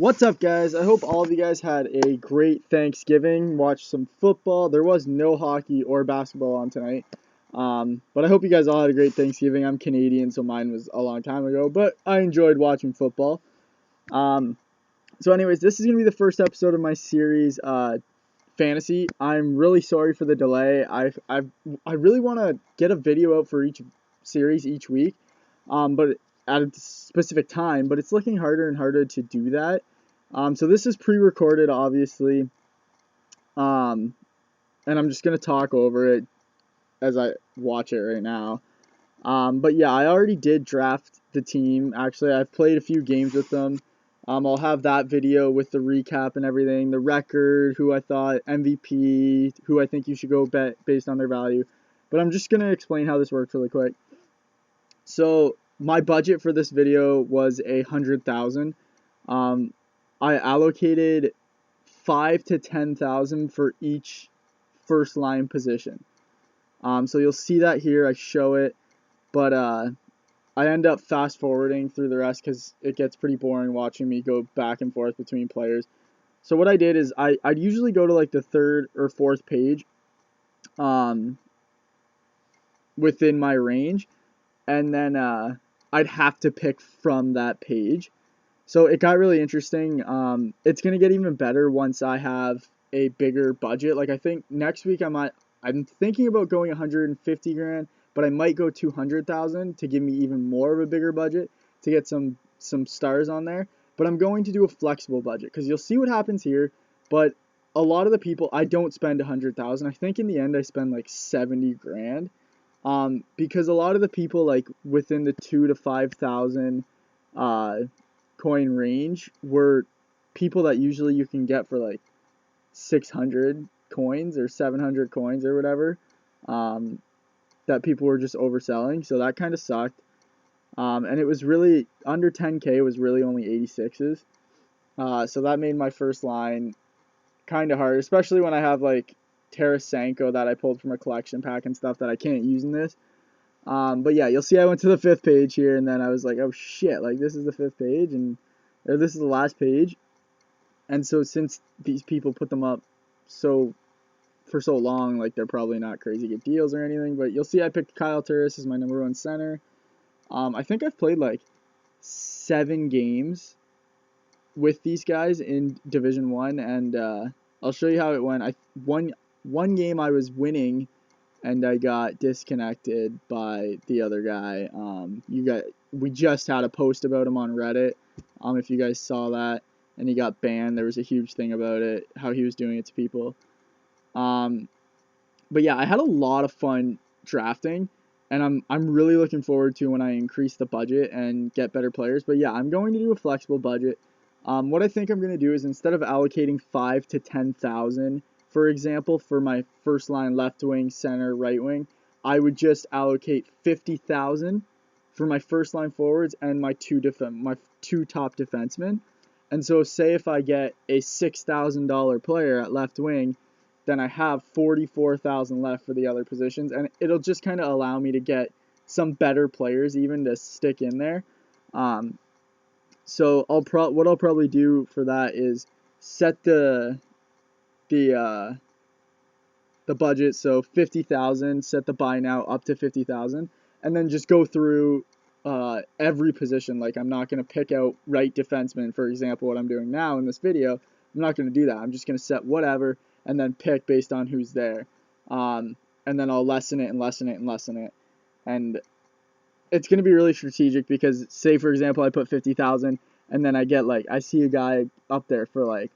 What's up, guys? I hope all of you guys had a great Thanksgiving, watched some football. There was no hockey or basketball on tonight, but I hope you guys all had a great Thanksgiving. I'm Canadian, so mine was a long time ago, but I enjoyed watching football. Um, so anyways, this is going to be the first episode of my series, Fantasy. I'm really sorry for the delay. I really want to get a video out for each series each week, but at a specific time, but it's looking harder and harder to do that. So this is pre-recorded, obviously, and I'm just going to talk over it as I watch it right now. But yeah, I already did draft the team. Actually, I've played a few games with them. I'll have that video with the recap and everything, the record, who I thought, MVP, who I think you should go bet based on their value. But I'm just going to explain how this works really quick. So my budget for this video was 100,000. I allocated 5 to 10,000 for each first line position. So you'll see that here. I show it, but I end up fast forwarding through the rest because it gets pretty boring watching me go back and forth between players. So what I did is I'd usually go to like the third or fourth page, within my range, and then I'd have to pick from that page. So it got really interesting. It's gonna get even better once I have a bigger budget. Like I think next week I'm thinking about going 150 grand, but I might go 200,000 to give me even more of a bigger budget to get some stars on there. But I'm going to do a flexible budget because you'll see what happens here. But a lot of the people, I don't spend 100,000. I think in the end I spend like 70 grand. Because a lot of the people like within the 2 to 5,000 coin range were people that usually you can get for like 600 coins or 700 coins or whatever, that people were just overselling. So that kind of sucked. And it was really under 10K was really only 86s. So that made my first line kind of hard, especially when I have like Tarasenko that I pulled from a collection pack and stuff that I can't use in this. But yeah, you'll see I went to the 5th page here, and then I was like, oh shit, like this is the 5th page, or this is the last page. And so since these people put them up for so long, like they're probably not crazy good deals or anything. But you'll see I picked Kyle Turris as my number 1 center. I think I've played like 7 games with these guys in Division 1, and I'll show you how it went. One game I was winning, and I got disconnected by the other guy. We just had a post about him on Reddit. If you guys saw that, and he got banned. There was a huge thing about it, how he was doing it to people. But yeah, I had a lot of fun drafting, and I'm really looking forward to when I increase the budget and get better players. But yeah, I'm going to do a flexible budget. What I think I'm going to do is instead of allocating 5 to 10,000, for example, for my first line left wing, center, right wing, I would just allocate 50,000 for my first line forwards and my two top defensemen. And so say if I get a $6,000 player at left wing, then I have 44,000 left for the other positions, and it'll just kind of allow me to get some better players even to stick in there. So what I'll probably do for that is set the budget, so 50,000, set the buy now up to 50,000, and then just go through every position. Like I'm not going to pick out right defenseman, for example, what I'm doing now in this video. I'm not going to do that. I'm just going to set whatever and then pick based on who's there. And then I'll lessen it and lessen it and lessen it. And it's going to be really strategic because, say, for example, I put 50,000 and then I see a guy up there for like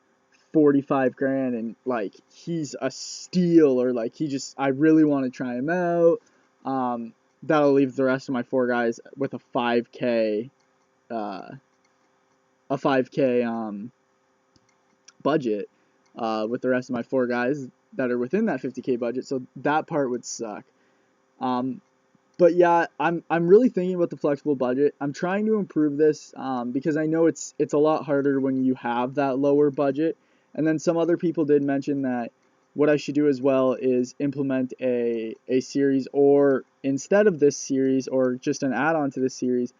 45 grand and like he's a steal, or like I really want to try him out. That'll leave the rest of my 4 guys with a 5K budget, with the rest of my 4 guys that are within that 50K budget. So that part would suck. But yeah, I'm really thinking about the flexible budget. I'm trying to improve this, because I know it's a lot harder when you have that lower budget. And then some other people did mention that what I should do as well is implement a series, or instead of this series, or just an add-on to this series,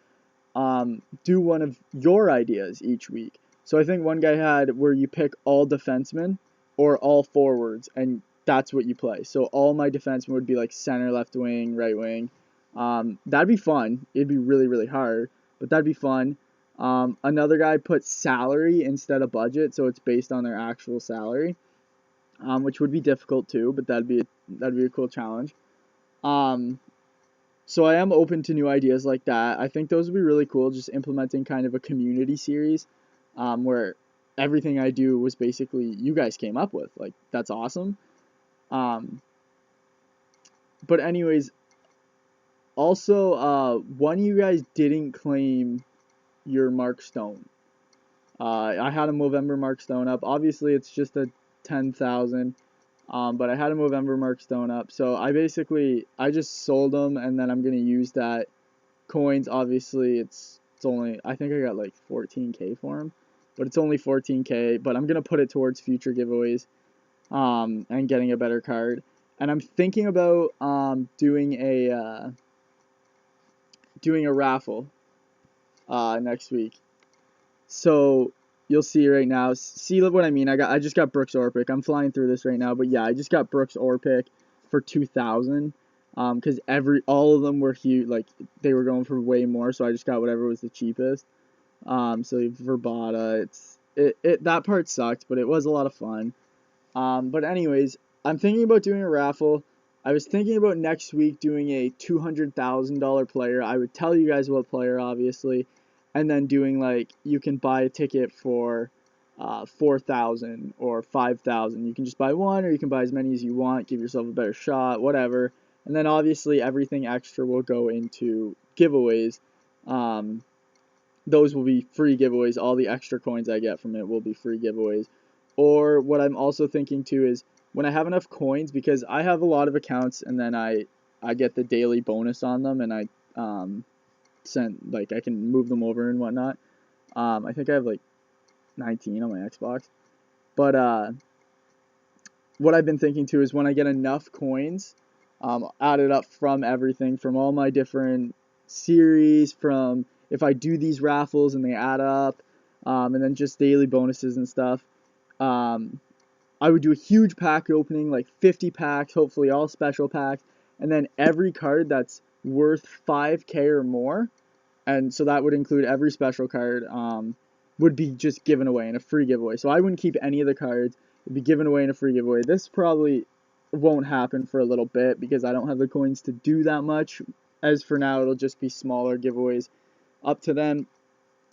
do one of your ideas each week. So I think one guy had where you pick all defensemen or all forwards, and that's what you play. So all my defensemen would be like center, left wing, right wing. That'd be fun. It'd be really, really hard, but that'd be fun. Another guy put salary instead of budget, so it's based on their actual salary, which would be difficult too, but that'd be a cool challenge. Um, so I am open to new ideas like that. I think those would be really cool, just implementing kind of a community series, where everything I do was basically you guys came up with. Like that's awesome. Um, but anyways, also one of you guys didn't claim your Mark Stone. I had a Movember Mark Stone up. Obviously, it's just a 10,000. But I had a Movember Mark Stone up. So I just sold them, and then I'm gonna use that coins. Obviously, it's only, I think I got like 14K for them, but it's only 14K. But I'm gonna put it towards future giveaways, and getting a better card. And I'm thinking about doing a raffle next week. So you'll see right now. See what I mean? I just got Brooks Orpik. I'm flying through this right now, but yeah, I just got Brooks Orpik for 2,000. Because all of them were huge. Like they were going for way more, so I just got whatever was the cheapest. So Verbata, that part sucked, but it was a lot of fun. But anyways, I'm thinking about doing a raffle. I was thinking about next week doing a $200,000 player. I would tell you guys what player, obviously, and then doing like you can buy a ticket for 4,000 or 5,000. You can just buy one, or you can buy as many as you want. Give yourself a better shot, whatever. And then obviously everything extra will go into giveaways. Those will be free giveaways. All the extra coins I get from it will be free giveaways. Or what I'm also thinking too is when I have enough coins, because I have a lot of accounts, and then I get the daily bonus on them, and I I can move them over and whatnot. I think I have like 19 on my Xbox. But what I've been thinking too is when I get enough coins, added up from everything, from all my different series, from if I do these raffles and they add up, and then just daily bonuses and stuff. I would do a huge pack opening, like 50 packs, hopefully all special packs, and then every card that's worth 5K or more, and so that would include every special card, would be just given away in a free giveaway. So I wouldn't keep any of the cards. It'd be given away in a free giveaway. This probably won't happen for a little bit because I don't have the coins to do that much. As for now, it'll just be smaller giveaways up to them.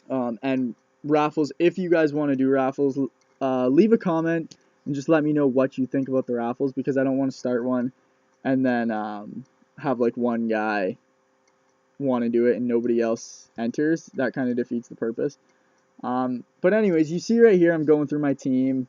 And raffles, if you guys want to do raffles, leave a comment and just let me know what you think about the raffles, because I don't want to start one and then have like one guy want to do it and nobody else enters. That kind of defeats the purpose. But anyways, you see right here I'm going through my team.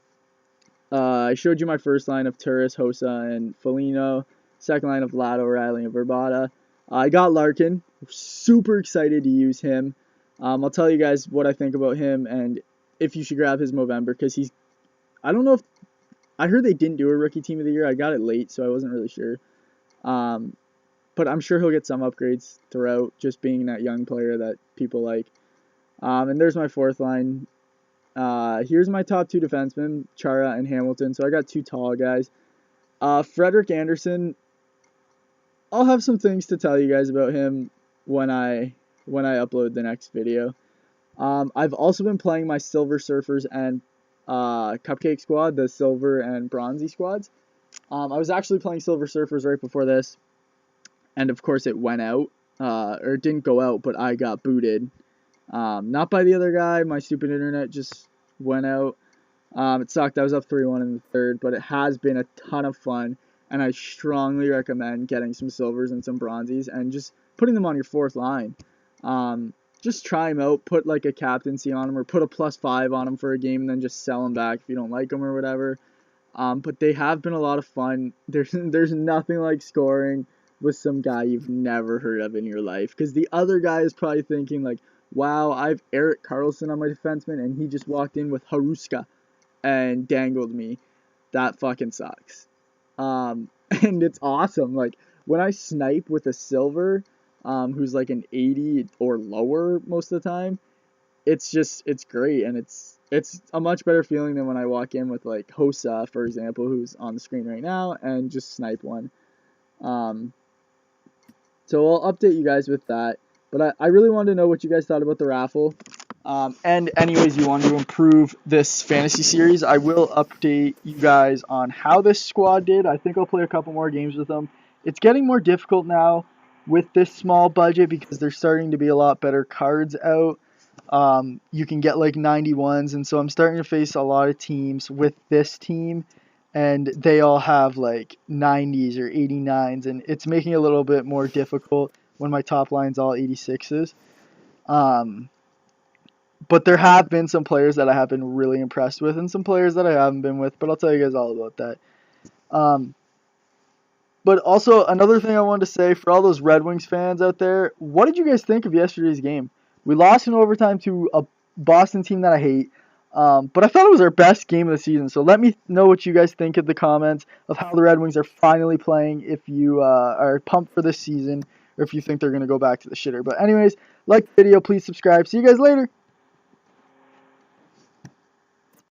I showed you my first line of Turris, Hossa, and Foligno. Second line of Lado, Riley, and Verbata. I got Larkin. Super excited to use him. I'll tell you guys what I think about him and if you should grab his Movember, because I don't know if, I heard they didn't do a rookie team of the year. I got it late, so I wasn't really sure. But I'm sure he'll get some upgrades throughout, just being that young player that people like. And there's my fourth line. Here's my top two defensemen, Chara and Hamilton. So I got two tall guys. Frederik Andersen, I'll have some things to tell you guys about him when I upload the next video. I've also been playing my Silver Surfers and Cupcake squad, the Silver and Bronzy squads. I was actually playing Silver Surfers right before this, and of course it went out, or it didn't go out, but I got booted. Not by the other guy, my stupid internet just went out. It sucked. I was up 3-1 in the third, but it has been a ton of fun, and I strongly recommend getting some silvers and some bronzies and just putting them on your fourth line. Just try them out, put like a captaincy on them, or put a +5 on them for a game, and then just sell them back if you don't like them or whatever. But they have been a lot of fun. There's nothing like scoring with some guy you've never heard of in your life, because the other guy is probably thinking like, wow, I have Erik Karlsson on my defenseman, and he just walked in with Haruska and dangled me. That fucking sucks. And it's awesome. Like, when I snipe with a silver, who's like an 80 or lower most of the time, it's great, and it's a much better feeling than when I walk in with like Hosa, for example, who's on the screen right now, and just snipe one. So I'll update you guys with that. But I really wanted to know what you guys thought about the raffle. And anyways, you want to improve this fantasy series, I will update you guys on how this squad did. I think I'll play a couple more games with them. It's getting more difficult now with this small budget because there's starting to be a lot better cards out. You can get like 91s, and so I'm starting to face a lot of teams with this team, and they all have like 90s or 89s, and it's making it a little bit more difficult when my top line's all 86s. But there have been some players that I have been really impressed with, and some players that I haven't been with, but I'll tell you guys all about that. But also, another thing I wanted to say for all those Red Wings fans out there, what did you guys think of yesterday's game? We lost in overtime to a Boston team that I hate, but I thought it was our best game of the season. So let me know what you guys think in the comments of how the Red Wings are finally playing, if you are pumped for this season, or if you think they're going to go back to the shitter. But anyways, like the video, please subscribe. See you guys later.